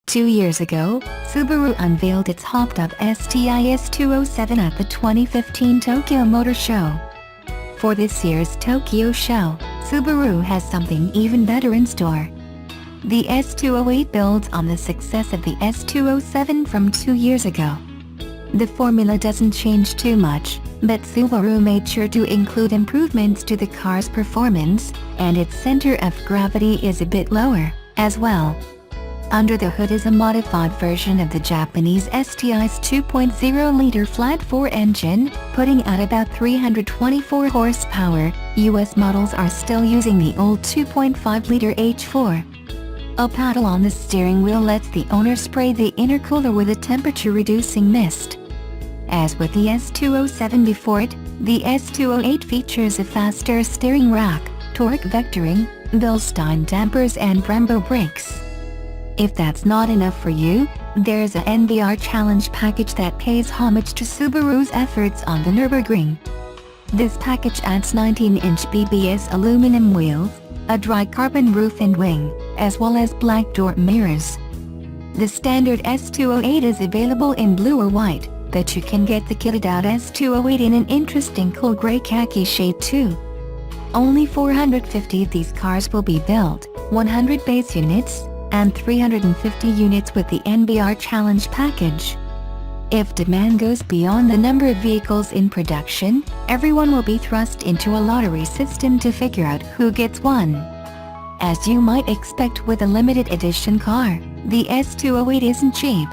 2 years ago, Subaru unveiled its hopped-up STI S207 at the 2015 Tokyo Motor Show. For this year's Tokyo show, Subaru has something even better in store. The S208 builds on the success of the S207 from 2 years ago. The formula doesn't change too much, but Subaru made sure to include improvements to the car's performance, and its center of gravity is a bit lower, as well. Under the hood is a modified version of the Japanese STI's 2.0-liter flat-4 engine, putting out about 324 horsepower. US models are still using the old 2.5-liter H4. A paddle on the steering wheel lets the owner spray the intercooler with a temperature-reducing mist. As with the S207 before it, the S208 features a faster steering rack, torque vectoring, Bilstein dampers and Brembo brakes. If that's not enough for you, there's a NBR Challenge package that pays homage to Subaru's efforts on the Nürburgring. This package adds 19-inch BBS aluminum wheels, a dry carbon roof and wing, as well as black door mirrors. The standard S208 is available in blue or white, but you can get the kitted out S208 in an interesting cool grey khaki shade too. Only 450 of these cars will be built, 100 base units, and 350 units with the NBR Challenge package. If demand goes beyond the number of vehicles in production, everyone will be thrust into a lottery system to figure out who gets one. As you might expect with a limited edition car, the S208 isn't cheap.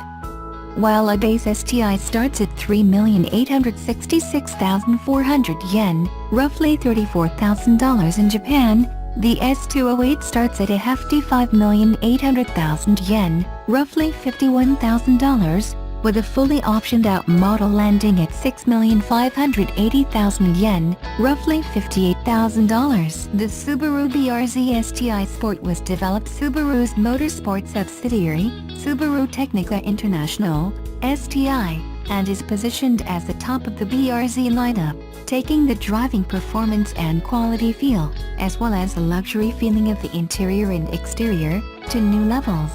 While a base STI starts at 3,866,400 yen, roughly $34,000 in Japan, the S208 starts at a hefty 5,800,000 yen, roughly $51,000, with a fully optioned-out model landing at 6,580,000 yen, roughly $58,000. The Subaru BRZ STI Sport was developed Subaru's motorsport subsidiary, Subaru Technica International, STI, and is positioned as the top of the BRZ lineup, taking the driving performance and quality feel, as well as the luxury feeling of the interior and exterior, to new levels.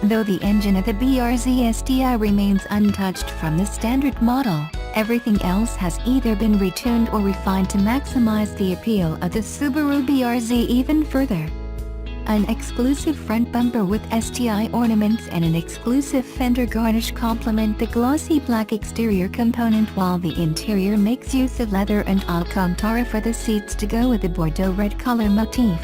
Though the engine of the BRZ STI remains untouched from the standard model, everything else has either been retuned or refined to maximize the appeal of the Subaru BRZ even further. An exclusive front bumper with STI ornaments and an exclusive fender garnish complement the glossy black exterior component, while the interior makes use of leather and Alcantara for the seats to go with the Bordeaux red color motif.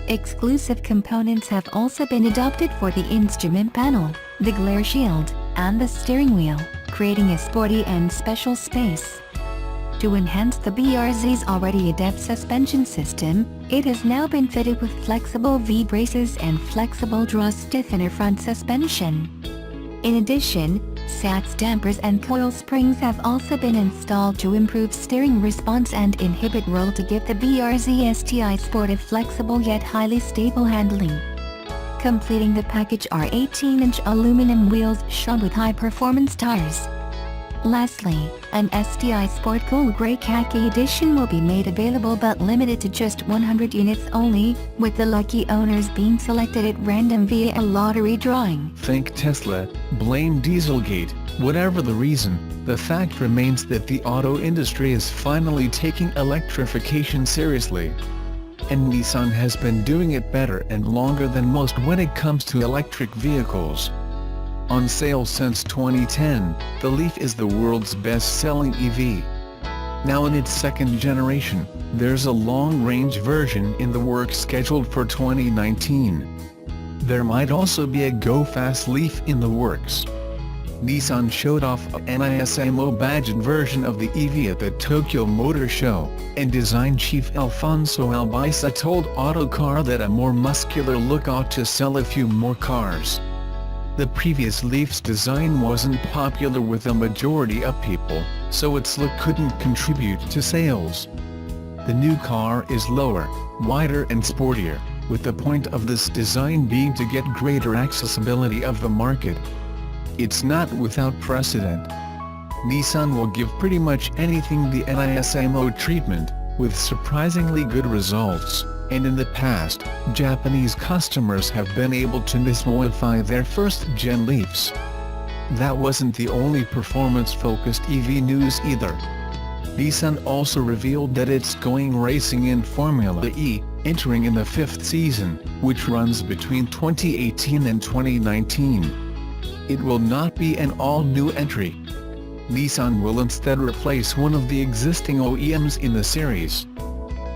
Exclusive components have also been adopted for the instrument panel, the glare shield, and the steering wheel, creating a sporty and special space. To enhance the BRZ's already adept suspension system, it has now been fitted with flexible V-braces and flexible draw stiffener front suspension. In addition, SATS dampers and coil springs have also been installed to improve steering response and inhibit roll to give the BRZ STI Sport a flexible yet highly stable handling. Completing the package are 18-inch aluminum wheels shod with high-performance tires. Lastly, an STI Sport Cool Grey Khaki Edition will be made available but limited to just 100 units only, with the lucky owners being selected at random via a lottery drawing. Thank Tesla, blame Dieselgate, whatever the reason, the fact remains that the auto industry is finally taking electrification seriously. And Nissan has been doing it better and longer than most when it comes to electric vehicles. On sale since 2010, the Leaf is the world's best-selling EV. Now in its second generation, there's a long-range version in the works scheduled for 2019. There might also be a go-fast Leaf in the works. Nissan showed off a NISMO-badged version of the EV at the Tokyo Motor Show, and design chief Alfonso Albaisa told Autocar that a more muscular look ought to sell a few more cars. The previous Leaf's design wasn't popular with the majority of people, so its look couldn't contribute to sales. The new car is lower, wider and sportier, with the point of this design being to get greater accessibility of the market. It's not without precedent. Nissan will give pretty much anything the NISMO treatment, with surprisingly good results, and in the past, Japanese customers have been able to Nissan-ify their first-gen Leafs. That wasn't the only performance-focused EV news either. Nissan also revealed that it's going racing in Formula E, entering in the 5th season, which runs between 2018 and 2019. It will not be an all-new entry. Nissan will instead replace one of the existing OEMs in the series.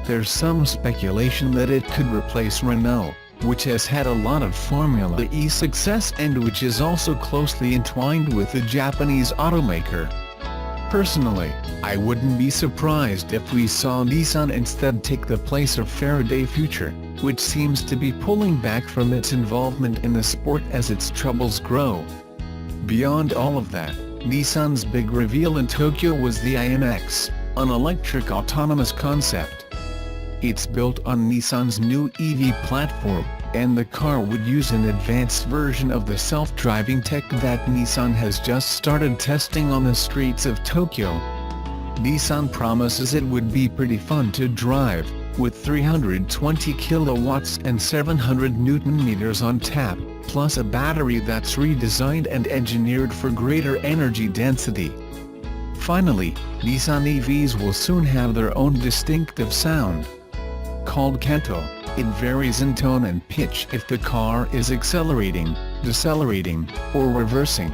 There's some speculation that it could replace Renault, which has had a lot of Formula E success and which is also closely entwined with the Japanese automaker. Personally, I wouldn't be surprised if we saw Nissan instead take the place of Faraday Future, which seems to be pulling back from its involvement in the sport as its troubles grow. Beyond all of that, Nissan's big reveal in Tokyo was the INX, an electric autonomous concept. It's built on Nissan's new EV platform, and the car would use an advanced version of the self-driving tech that Nissan has just started testing on the streets of Tokyo. Nissan promises it would be pretty fun to drive, with 320 kilowatts and 700 Nm on tap, plus a battery that's redesigned and engineered for greater energy density. Finally, Nissan EVs will soon have their own distinctive sound. Called Kanto, it varies in tone and pitch if the car is accelerating, decelerating, or reversing.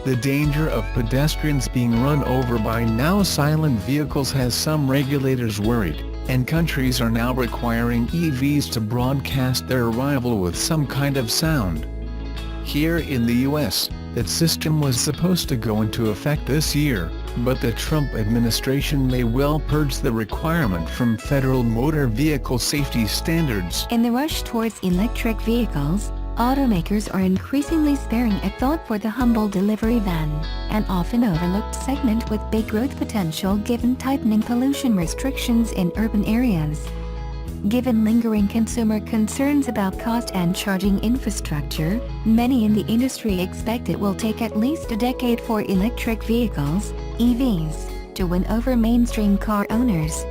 The danger of pedestrians being run over by now silent vehicles has some regulators worried, and countries are now requiring EVs to broadcast their arrival with some kind of sound. Here in the US, that system was supposed to go into effect this year, but the Trump administration may well purge the requirement from federal motor vehicle safety standards. In the rush towards electric vehicles, automakers are increasingly sparing a thought for the humble delivery van, an often overlooked segment with big growth potential given tightening pollution restrictions in urban areas. Given lingering consumer concerns about cost and charging infrastructure, many in the industry expect it will take at least a decade for electric vehicles, EVs, to win over mainstream car owners.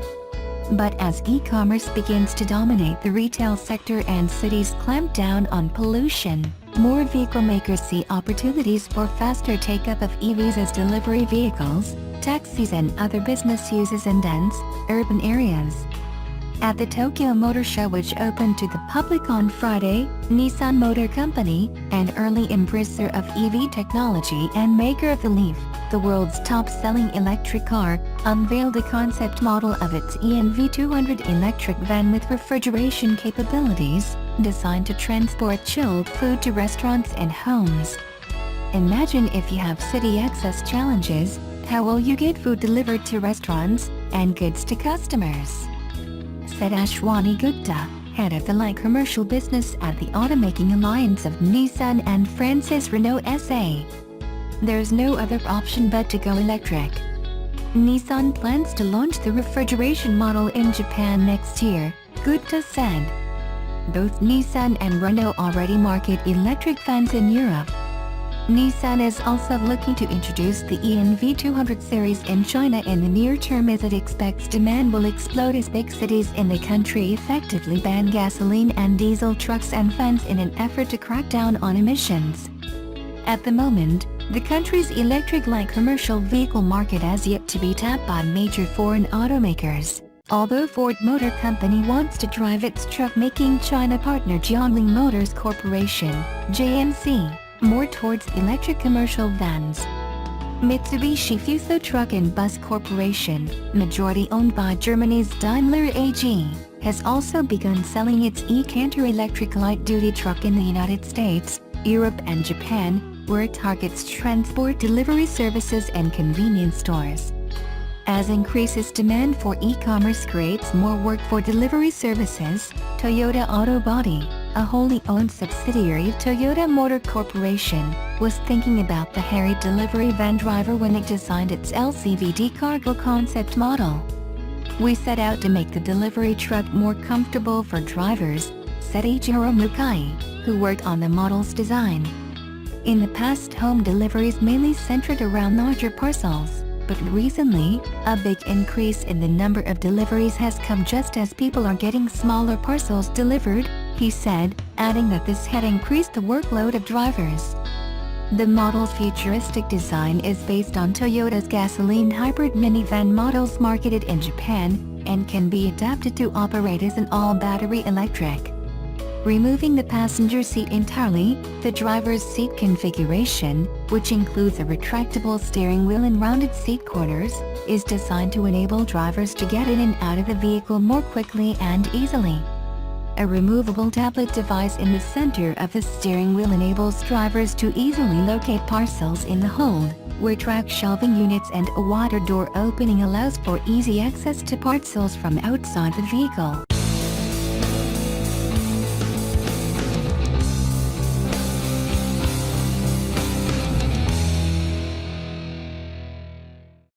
But as e-commerce begins to dominate the retail sector and cities clamp down on pollution, more vehicle makers see opportunities for faster take-up of EVs as delivery vehicles, taxis and other business uses in dense, urban areas. At the Tokyo Motor Show, which opened to the public on Friday, Nissan Motor Company, an early embracer of EV technology and maker of the Leaf, the world's top-selling electric car, unveiled a concept model of its ENV200 electric van with refrigeration capabilities, designed to transport chilled food to restaurants and homes. Imagine if you have city access challenges, how will you get food delivered to restaurants, and goods to customers? Said Ashwani Gupta, head of the light commercial business at the Automaking Alliance of Nissan and France's Renault SA. There's no other option but to go electric. Nissan plans to launch the refrigeration model in Japan next year, Gupta said. Both Nissan and Renault already market electric vans in Europe. Nissan is also looking to introduce the ENV200 series in China in the near term, as it expects demand will explode as big cities in the country effectively ban gasoline and diesel trucks and vans in an effort to crack down on emissions. At the moment, the country's electric light commercial vehicle market has yet to be tapped by major foreign automakers, although Ford Motor Company wants to drive its truck-making China partner Jiangling Motors Corporation, JMC, more towards electric commercial vans. Mitsubishi Fuso Truck and Bus Corporation, majority owned by Germany's Daimler AG, has also begun selling its e-Canter electric light-duty truck in the United States, Europe and Japan, where it targets transport delivery services and convenience stores. As increases demand for e-commerce creates more work for delivery services, Toyota Auto Body, a wholly owned subsidiary of Toyota Motor Corporation, was thinking about the hairy delivery van driver when it designed its LCVD cargo concept model. "We set out to make the delivery truck more comfortable for drivers," said Ichiro Mukai, who worked on the model's design. In the past, home deliveries mainly centered around larger parcels, But recently, a big increase in the number of deliveries has come just as people are getting smaller parcels delivered, he said, adding that this had increased the workload of drivers. The model's futuristic design is based on Toyota's gasoline hybrid minivan models marketed in Japan, and can be adapted to operate as an all-battery electric. Removing the passenger seat entirely, the driver's seat configuration, which includes a retractable steering wheel and rounded seat corners, is designed to enable drivers to get in and out of the vehicle more quickly and easily. A removable tablet device in the center of the steering wheel enables drivers to easily locate parcels in the hold, where track shelving units and a wider door opening allows for easy access to parcels from outside the vehicle.